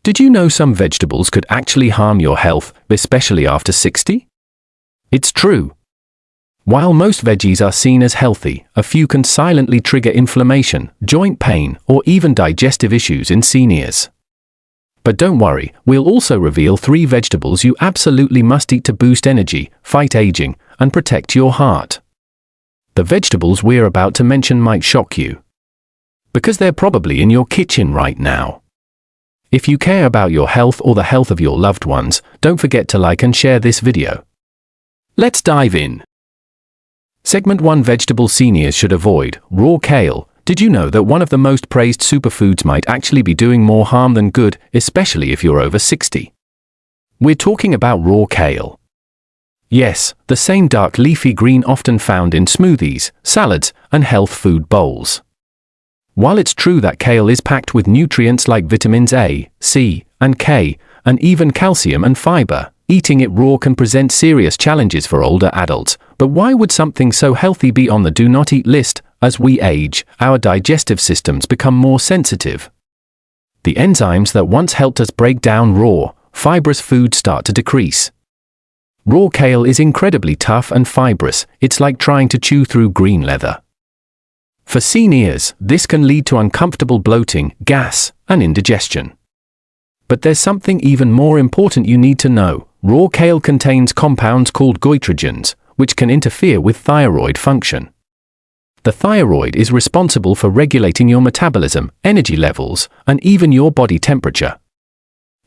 Did you know some vegetables could actually harm your health, especially after 60? It's true. While most veggies are seen as healthy, a few can silently trigger inflammation, joint pain, or even digestive issues in seniors. But don't worry, we'll also reveal 3 vegetables you absolutely must eat to boost energy, fight aging, and protect your heart. The vegetables we're about to mention might shock you, because they're probably in your kitchen right now. If you care about your health or the health of your loved ones, don't forget to like and share this video. Let's dive in. Segment 1: Vegetable seniors should avoid. Raw kale. Did you know that one of the most praised superfoods might actually be doing more harm than good, especially if you're over 60? We're talking about raw kale. Yes, the same dark leafy green often found in smoothies, salads, and health food bowls. While it's true that kale is packed with nutrients like vitamins A, C, and K, and even calcium and fiber, eating it raw can present serious challenges for older adults. But why would something so healthy be on the do not eat list? As we age, our digestive systems become more sensitive. The enzymes that once helped us break down raw, fibrous food start to decrease. Raw kale is incredibly tough and fibrous. It's like trying to chew through green leather. For seniors, this can lead to uncomfortable bloating, gas, and indigestion. But there's something even more important you need to know. Raw kale contains compounds called goitrogens, which can interfere with thyroid function. The thyroid is responsible for regulating your metabolism, energy levels, and even your body temperature.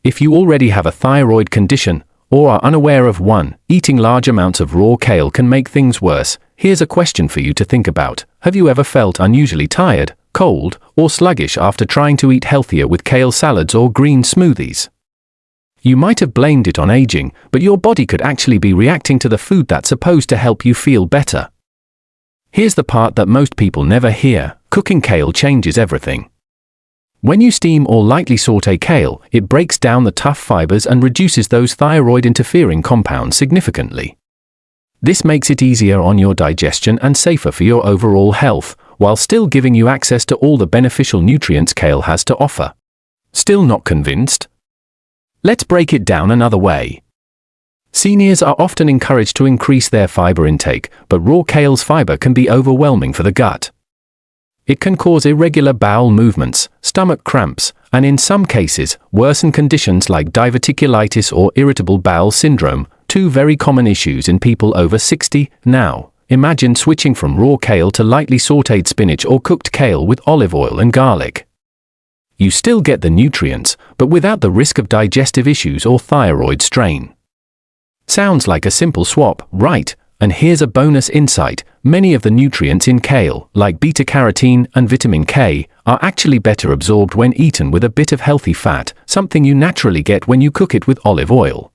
If you already have a thyroid condition, or are unaware of one, eating large amounts of raw kale can make things worse. Here's a question for you to think about. Have you ever felt unusually tired, cold, or sluggish after trying to eat healthier with kale salads or green smoothies? You might have blamed it on aging, but your body could actually be reacting to the food that's supposed to help you feel better. Here's the part that most people never hear. Cooking kale changes everything. When you steam or lightly saute kale, it breaks down the tough fibers and reduces those thyroid-interfering compounds significantly. This makes it easier on your digestion and safer for your overall health, while still giving you access to all the beneficial nutrients kale has to offer. Still not convinced? Let's break it down another way. Seniors are often encouraged to increase their fiber intake, but raw kale's fiber can be overwhelming for the gut. It can cause irregular bowel movements, stomach cramps, and in some cases, worsen conditions like diverticulitis or irritable bowel syndrome, 2 very common issues in people over 60. Now, imagine switching from raw kale to lightly sautéed spinach or cooked kale with olive oil and garlic. You still get the nutrients, but without the risk of digestive issues or thyroid strain. Sounds like a simple swap, right? And here's a bonus insight. Many of the nutrients in kale, like beta-carotene and vitamin K, are actually better absorbed when eaten with a bit of healthy fat, something you naturally get when you cook it with olive oil.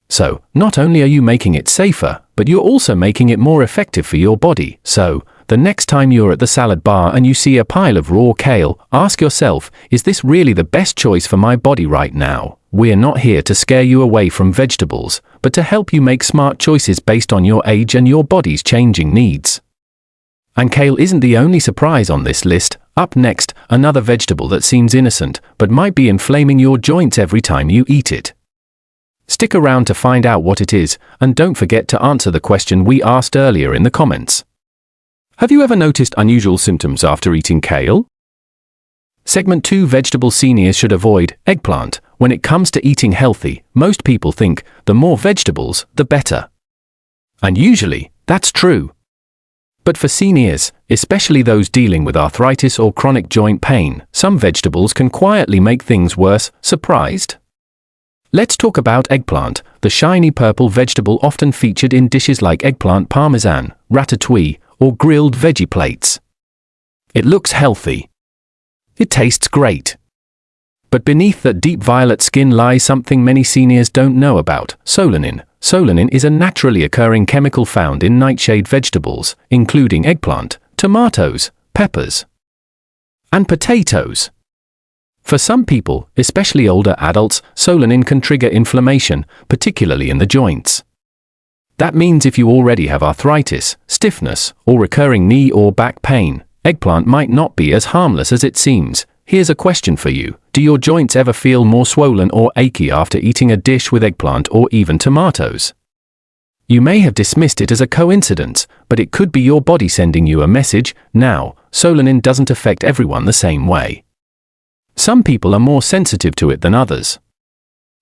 So, not only are you making it safer, but you're also making it more effective for your body. So, the next time you're at the salad bar and you see a pile of raw kale, ask yourself, is this really the best choice for my body right now? We're not here to scare you away from vegetables, but to help you make smart choices based on your age and your body's changing needs. And kale isn't the only surprise on this list. Up next, another vegetable that seems innocent, but might be inflaming your joints every time you eat it. Stick around to find out what it is, and don't forget to answer the question we asked earlier in the comments. Have you ever noticed unusual symptoms after eating kale? Segment 2: Vegetable seniors should avoid. Eggplant. When it comes to eating healthy, most people think the more vegetables, the better. And usually, that's true. But for seniors, especially those dealing with arthritis or chronic joint pain, some vegetables can quietly make things worse. Surprised? Let's talk about eggplant, the shiny purple vegetable often featured in dishes like eggplant parmesan, ratatouille, or grilled veggie plates. It looks healthy. It tastes great. But beneath that deep violet skin lies something many seniors don't know about: solanine. Solanine is a naturally occurring chemical found in nightshade vegetables, including eggplant, tomatoes, peppers, and potatoes. For some people, especially older adults, solanine can trigger inflammation, particularly in the joints. That means if you already have arthritis, stiffness, or recurring knee or back pain, eggplant might not be as harmless as it seems. here's a question for you. Do your joints ever feel more swollen or achy after eating a dish with eggplant or even tomatoes? You may have dismissed it as a coincidence, but it could be your body sending you a message. Now, solenin doesn't affect everyone the same way. Some people are more sensitive to it than others.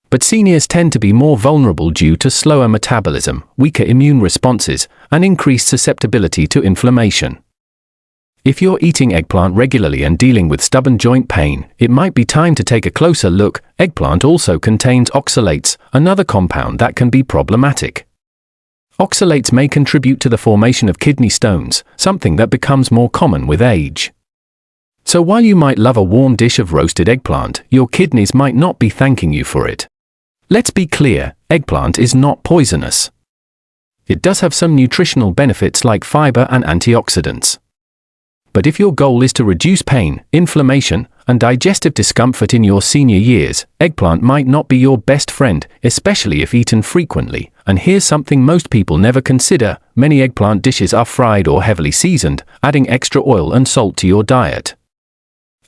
But seniors tend to be more vulnerable due to slower metabolism, weaker immune responses, and increased susceptibility to inflammation. If you're eating eggplant regularly and dealing with stubborn joint pain, it might be time to take a closer look. Eggplant also contains oxalates, another compound that can be problematic. Oxalates may contribute to the formation of kidney stones, something that becomes more common with age. So while you might love a warm dish of roasted eggplant, your kidneys might not be thanking you for it. Let's be clear, eggplant is not poisonous. It does have some nutritional benefits like fiber and antioxidants. But if your goal is to reduce pain, inflammation, and digestive discomfort in your senior years, eggplant might not be your best friend, especially if eaten frequently. And here's something most people never consider: many eggplant dishes are fried or heavily seasoned, adding extra oil and salt to your diet.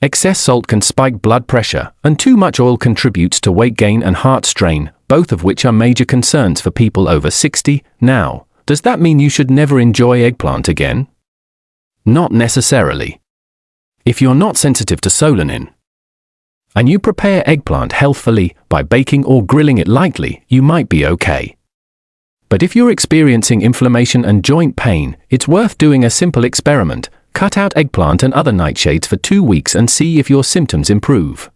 Excess salt can spike blood pressure, and too much oil contributes to weight gain and heart strain, both of which are major concerns for people over 60. Now, does that mean you should never enjoy eggplant again? Not necessarily. If you're not sensitive to solenin, and you prepare eggplant healthfully by baking or grilling it lightly, you might be okay. But if you're experiencing inflammation and joint pain, it's worth doing a simple experiment. Cut out eggplant and other nightshades for 2 weeks and see if your symptoms improve.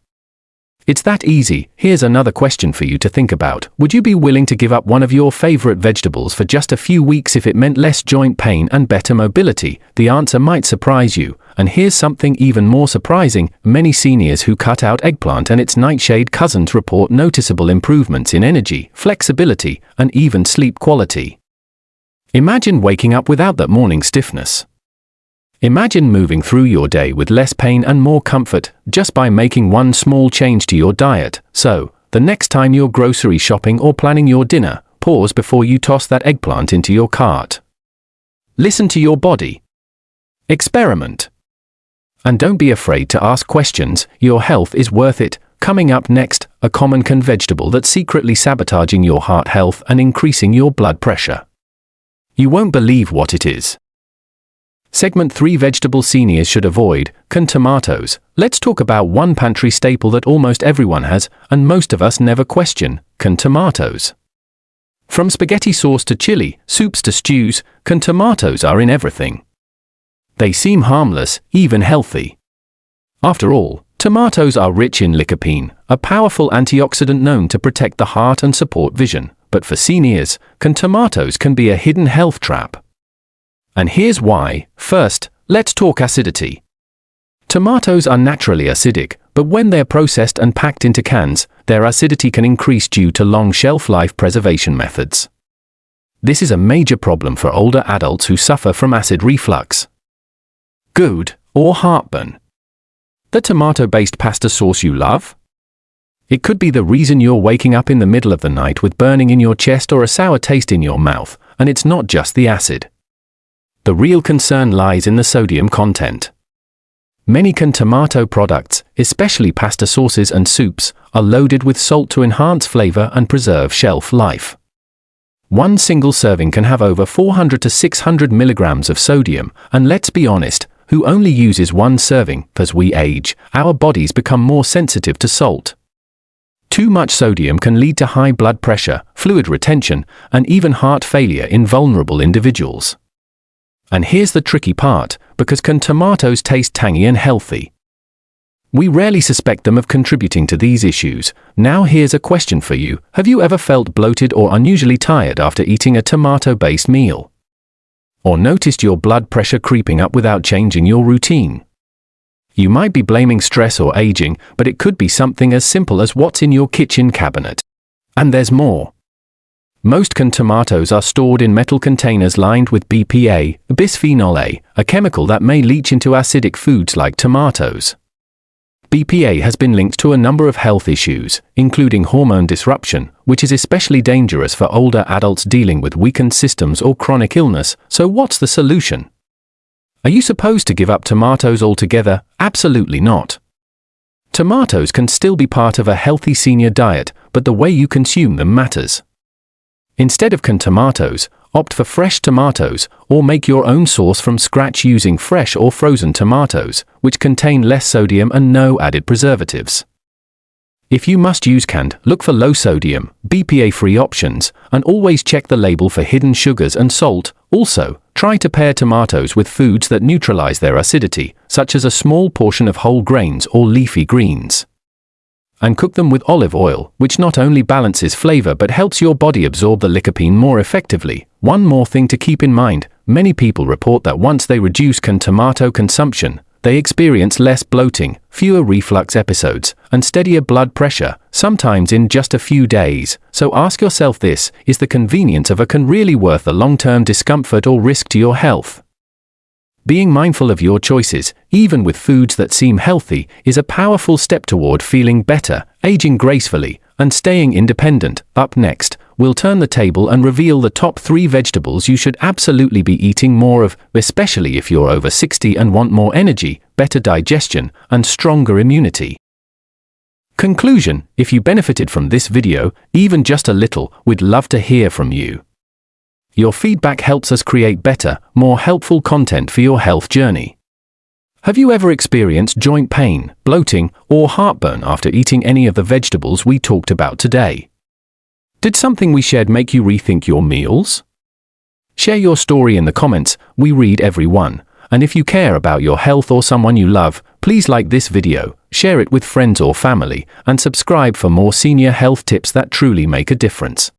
It's that easy. Here's another question for you to think about. Would you be willing to give up one of your favorite vegetables for just a few weeks if it meant less joint pain and better mobility? The answer might surprise you. And here's something even more surprising. Many seniors who cut out eggplant and its nightshade cousins report noticeable improvements in energy, flexibility, and even sleep quality. Imagine waking up without that morning stiffness. Imagine moving through your day with less pain and more comfort, just by making one small change to your diet. So, the next time you're grocery shopping or planning your dinner, pause before you toss that eggplant into your cart. Listen to your body. Experiment. And don't be afraid to ask questions. Your health is worth it. Coming up next, a common vegetable that's secretly sabotaging your heart health and increasing your blood pressure. You won't believe what it is. Segment 3: Vegetable seniors should avoid. Tomatoes. Let's talk about one pantry staple that almost everyone has, and most of us never question: tomatoes. From spaghetti sauce to chili, soups to stews, tomatoes are in everything. They seem harmless, even healthy. After all, tomatoes are rich in lycopene, a powerful antioxidant known to protect the heart and support vision. But for seniors, tomatoes can be a hidden health trap. And here's why. First, let's talk acidity. Tomatoes are naturally acidic, but when they're processed and packed into cans, their acidity can increase due to long shelf life preservation methods. This is a major problem for older adults who suffer from acid reflux, GERD, or heartburn. The tomato-based pasta sauce you love? It could be the reason you're waking up in the middle of the night with burning in your chest or a sour taste in your mouth, and it's not just the acid. The real concern lies in the sodium content. Many tomato products, especially pasta sauces and soups, are loaded with salt to enhance flavor and preserve shelf life. One single serving can have over 400 to 600 milligrams of sodium, and let's be honest, who only uses one serving? As we age, our bodies become more sensitive to salt. Too much sodium can lead to high blood pressure, fluid retention, and even heart failure in vulnerable individuals. And here's the tricky part, because tomatoes taste tangy and healthy, we rarely suspect them of contributing to these issues. Now here's a question for you. Have you ever felt bloated or unusually tired after eating a tomato-based meal? Or noticed your blood pressure creeping up without changing your routine? You might be blaming stress or aging, but it could be something as simple as what's in your kitchen cabinet. And there's more. Most tomatoes are stored in metal containers lined with BPA, bisphenol A, a chemical that may leach into acidic foods like tomatoes. BPA has been linked to a number of health issues, including hormone disruption, which is especially dangerous for older adults dealing with weakened systems or chronic illness. So what's the solution? Are you supposed to give up tomatoes altogether? Absolutely not. Tomatoes can still be part of a healthy senior diet, but the way you consume them matters. Instead of canned tomatoes, opt for fresh tomatoes, or make your own sauce from scratch using fresh or frozen tomatoes, which contain less sodium and no added preservatives. If you must use canned, look for low-sodium, BPA-free options, and always check the label for hidden sugars and salt. Also, try to pair tomatoes with foods that neutralize their acidity, such as a small portion of whole grains or leafy greens. And cook them with olive oil, which not only balances flavor but helps your body absorb the lycopene more effectively. One more thing to keep in mind, many people report that once they reduce canned tomato consumption, they experience less bloating, fewer reflux episodes, and steadier blood pressure, sometimes in just a few days. So ask yourself this, is the convenience of a can really worth the long-term discomfort or risk to your health? Being mindful of your choices, even with foods that seem healthy, is a powerful step toward feeling better, aging gracefully, and staying independent. Up next, we'll turn the table and reveal the top 3 vegetables you should absolutely be eating more of, especially if you're over 60 and want more energy, better digestion, and stronger immunity. Conclusion: if you benefited from this video, even just a little, we'd love to hear from you. Your feedback helps us create better, more helpful content for your health journey. Have you ever experienced joint pain, bloating, or heartburn after eating any of the vegetables we talked about today? Did something we shared make you rethink your meals? Share your story in the comments, we read every one. And if you care about your health or someone you love, please like this video, share it with friends or family, and subscribe for more senior health tips that truly make a difference.